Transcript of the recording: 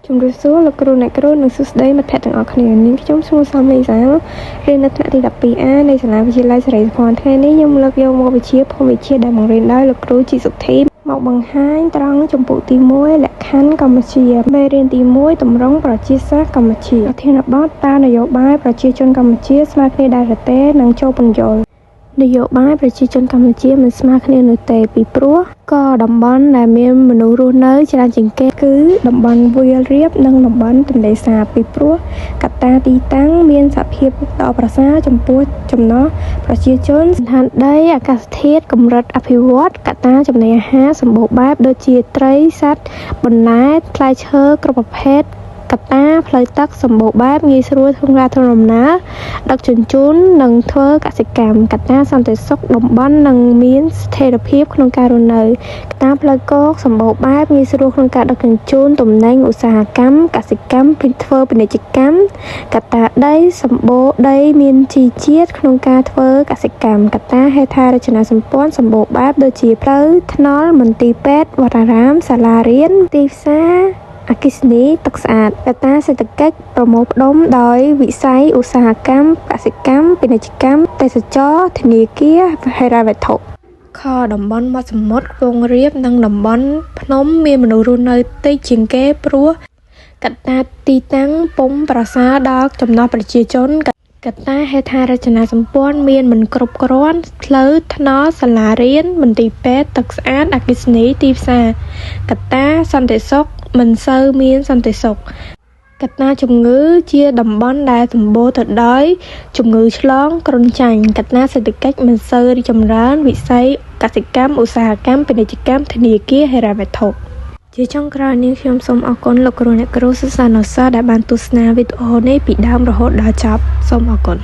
ជំរាបសួរលោកគ្រូអ្នកគ្រូនិងសួស្តីមិត្តភ័ក្តិទាំងអស់គ្នានាងខ្ញុំឈ្មោះសំលីសារៀននៅថ្នាក់ទី 12A នៃសាលាវិទ្យាល័យសេរីសុភ័ណ្ឌថ្ងៃនេះខ្ញុំលើកយកមកវិជ្ជាភូមិវិទ្យាដែលបង្រៀនដោយលោកគ្រូជីសុធីមកបង្ហាញត្រង់ចម្ពោះទី1លក្ខខណ្ឌកម្ពុជាមេរៀនទី1ទម្រង់ប្រជាសាស្ត្រកម្ពុជាប្រធានបទតើនយោបាយប្រជាជនកម្ពុជាស្មើគ្នាដែរឬទេនិងចូលពន្យល់នយោបាយប្រជាជនកម្ពុជាមិនស្មើគ្នានោះទេពីព្រោះក៏តំបន់ដែលមានមនុស្សរស់នៅច្រើនជាងគេគឺតំបន់វាលរាបនិងតំបន់ទន្លេសាបពីព្រោះកត្តាទីតាំងមានសភាពដ៏ប្រសើរចំពោះចំណោះប្រជាជនស្ថានដីអាកាសធាតុកម្រិតអភិវឌ្ឍកត្តាចំណីអាហារសម្បូរបែបដូចជាត្រីសត្វបន្លែផ្លែឈើគ្រប់ប្រភេទកត្តាផ្លូវទឹកសម្បូរបែបងាយស្រួលក្នុងការធ្វើដំណើរដឹកជញ្ជូននិងធ្វើកសិកម្មកត្តាសន្តិសុខតំបន់និងមានស្ថិរភាពក្នុងការរស់នៅកត្តាផ្លូវគោកសម្បូរបែបងាយស្រួលក្នុងការដឹកជញ្ជូនទំនិញឧស្សាហកម្មកសិកម្មធ្វើពាណិជ្ជកម្មកត្តាដីសម្បូរដីមានជីជាតិក្នុងការធ្វើកសិកម្មកត្តាហេដ្ឋារចនាសម្ព័ន្ធសម្បូរបែបដូចជាផ្លូវថ្នល់មន្ទីរពេទ្យវត្តអារាមសាលារៀនទីផ្សារអគ្គិសនីទឹកស្អាតកត្តាសេដ្ឋកិច្ចប្រមូលផ្ដុំដោយវិស័យឧស្សាហកម្មកសិកម្មពាណិជ្ជកម្មទេសចរណ៍ធនាគារហិរញ្ញវត្ថុខតំបន់មាត់សមុទ្រខ្ពង់រាបនិងតំបន់ភ្នំមានមនុស្សរស់នៅតិចជាងគេព្រោះកត្តាទីតាំងពុំប្រសើរដល់ចំណោះប្រជាជនកត្តាហេដ្ឋារចនាសម្ព័ន្ធមានមិនគ្រប់គ្រាន់ផ្លូវថ្នល់សាលារៀនមន្ទីរពេទ្យទឹកស្អាតអគ្គិសនីទីផ្សារកត្តាសន្តិសុខមិនសូវមានសន្តិសុខកត្តាជំងឺជាតំបន់ដែលសម្បូរទៅដោយជំងឺឆ្លងគ្រុនចាញ់កត្តាសេដ្ឋកិច្ចមិនសូវរីកចម្រើនវិស័យកសិកម្មឧស្សាហកម្មពាណិជ្ជកម្មធនាគារហិរញ្ញវត្ថុជាចុងក្រោយនាងខ្ញុំសូមអរគុណលោកគ្រូអ្នកគ្រូសិស្សានុសិស្សដែលបានទស្សនាវីដេអូនេះពីដើមរហូតដល់ចប់សូមអរគុណ